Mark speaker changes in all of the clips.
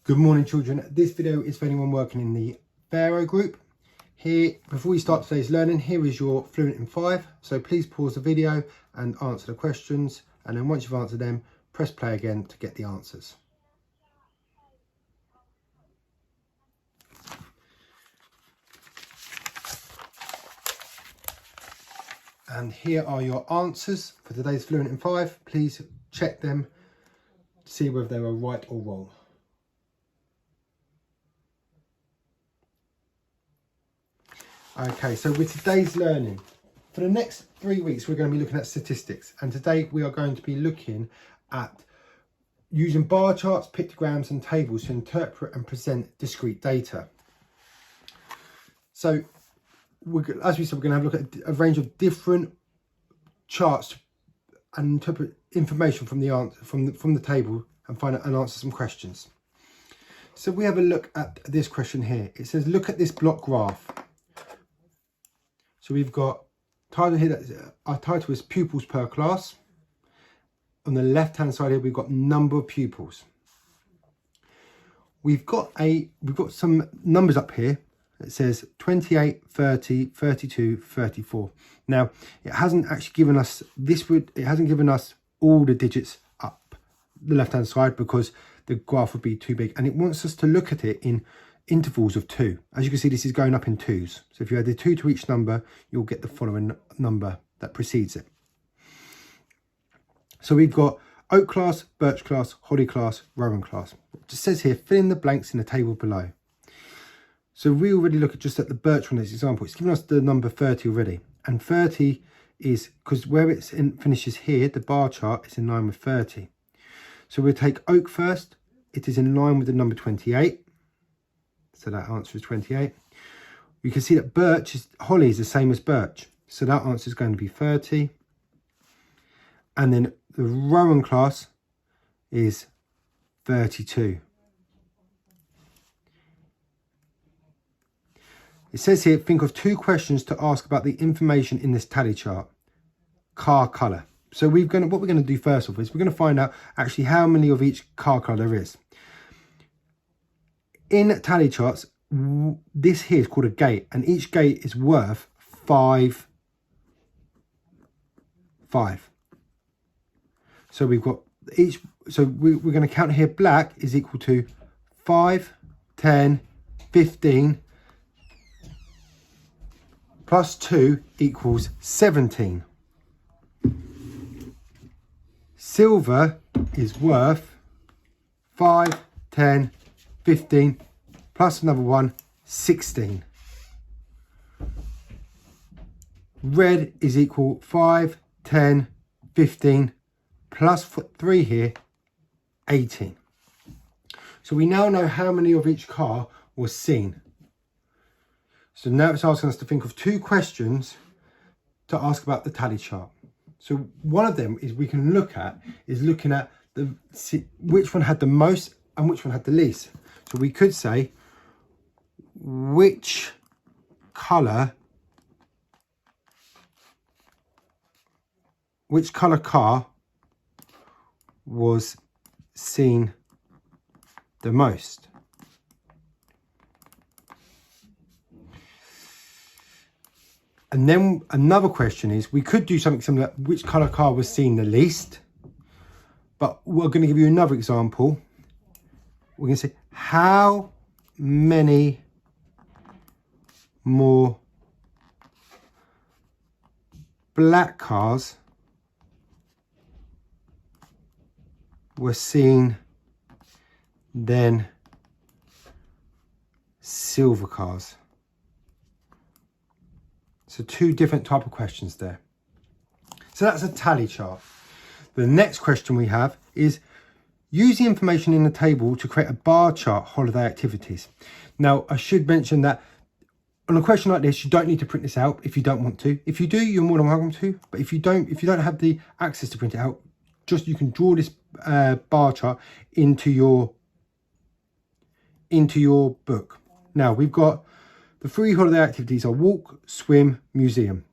Speaker 1: Good morning, children. This video is for anyone working in the Pharaoh group. Here, before we start today's learning, here is your Fluent in 5. So please pause the video and answer the questions. And then once you've answered them, press play again to get the answers. And here are your answers for today's Fluent in 5. Please check them to see whether they were right or wrong. Okay, so with today's learning, for the next 3 weeks, we're going to be looking at statistics. And today we are going to be looking at using bar charts, pictograms and tables to interpret and present discrete data. So, as we said, we're going to have a look at a range of different charts and interpret information from the answer, from the table and find out and answer some questions. So we have a look at this question here. It says, look at this block graph. So we've got title here, our title is pupils per class. On the left hand side here, we've got number of pupils. We've got some numbers up here. It says 28, 30, 32, 34. Now, it hasn't actually given us it hasn't given us all the digits up the left hand side because the graph would be too big, and it wants us to look at it in intervals of 2. As you can see, this is going up in 2s. So if you add the 2 to each number, you'll get the following number that precedes it. So we've got oak class, birch class, holly class, rowan class. It just says here, fill in the blanks in the table below. So we already look at just at the birch one as an example. It's given us the number 30 already. And 30 is, because where it finishes here, the bar chart is in line with 30. So we'll take oak first. It is in line with the number 28. So that answer is 28. You can see that holly is the same as birch. So that answer is going to be 30. And then the rowan class is 32. It says here, think of 2 questions to ask about the information in this tally chart. Car colour. So what we're going to do first of all is we're going to find out actually how many of each car colour there is. In tally charts, this here is called a gate, and each gate is worth 5. So we've got we're going to count here. Black is equal to 5, 10, 15, plus 2 equals 17. Silver is worth 5, 10, 15, plus another 1, 16. Red is equal 5, 10, 15, plus 3 here, 18. So we now know how many of each car was seen. So now it's asking us to think of 2 questions to ask about the tally chart. So one of them is looking at which one had the most and which one had the least. So we could say which colour car was seen the most. And then another question is, we could do something similar, which colour car was seen the least, but we're going to give you another example. We're going to say, how many more black cars were seen than silver cars? So 2 different type of questions there. So that's a tally chart. The next question we have is, use the information in the table to create a bar chart holiday activities. Now, I should mention that on a question like this, you don't need to print this out if you don't want to. If you do, you're more than welcome to. But if you don't have the access to print it out, you can draw this bar chart into your book. Now, we've got the 3 holiday activities are walk, swim, museum.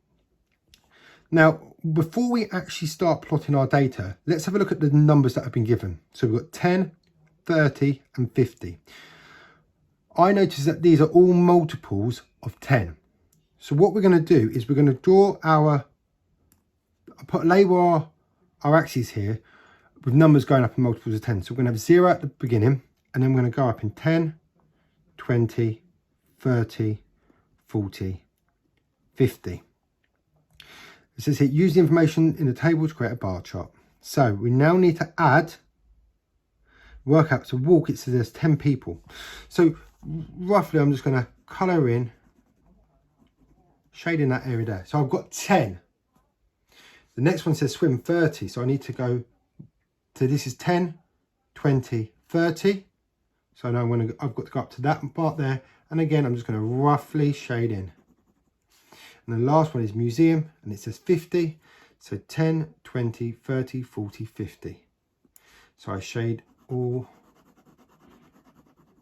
Speaker 1: Now, before we actually start plotting our data, let's have a look at the numbers that have been given. So we've got 10, 30 and 50. I notice that these are all multiples of 10. So what we're going to do is we're going to draw label our axes here with numbers going up in multiples of 10. So we're going to have 0 at the beginning, and then we're going to go up in 10, 20, 30, 40, 50. It says here, use the information in the table to create a bar chart. So we now need to work out, to walk, it says there's 10 people. So roughly I'm just going to colour in, shade in that area there. So I've got 10. The next one says swim 30. So I need to go to, this is 10, 20, 30. So now I've got to go up to that part there. And again, I'm just going to roughly shade in. And the last one is museum, and it says 50. So 10, 20, 30, 40, 50. So I shade all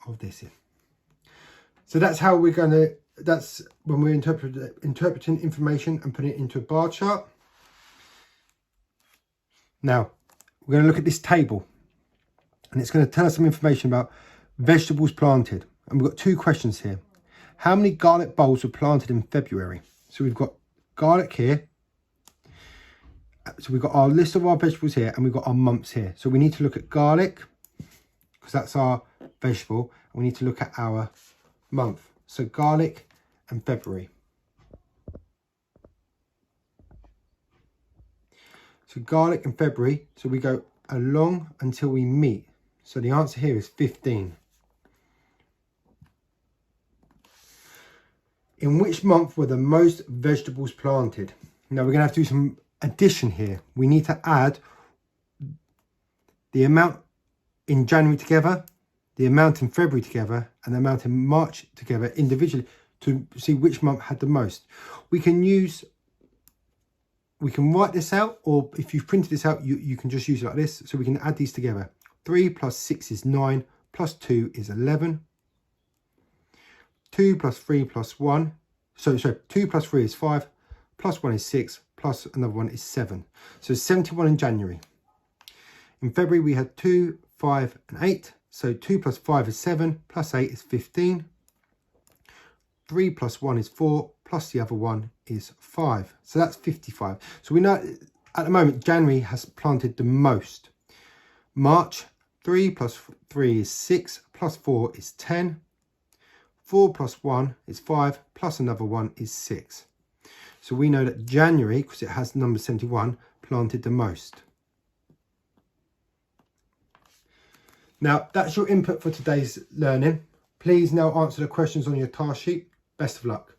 Speaker 1: of this in. So that's how we're going to, that's when we're interpreting information and putting it into a bar chart. Now, we're going to look at this table, and it's going to tell us some information about vegetables planted. And we've got two questions here. How many garlic bulbs were planted in February? So we've got garlic here. So we've got our list of our vegetables here, and we've got our months here. So we need to look at garlic, because that's our vegetable. And we need to look at our month. So garlic and February. So garlic and February. So we go along until we meet. So the answer here is 15. In which month were the most vegetables planted? Now we're going to have to do some addition here. We need to add the amount in January together, the amount in February together, and the amount in March together individually to see which month had the most. We can write this out, or if you've printed this out, you can just use it like this. So we can add these together. 3 plus 6 is 9, plus 2 is 11. 2 plus 3 plus 1. So 2 plus 3 is 5, plus 1 is 6, plus another 1 is 7. So 71 in January. In February we had 2, 5 and 8. So 2 plus 5 is 7, plus 8 is 15. 3 plus 1 is 4, plus the other one is 5. So that's 55. So we know at the moment January has planted the most. March, 3 plus 3 is 6, plus 4 is 10. 4 plus 1 is 5, plus another 1 is 6. So we know that January, because it has number 71, planted the most. Now, that's your input for today's learning. Please now answer the questions on your task sheet. Best of luck.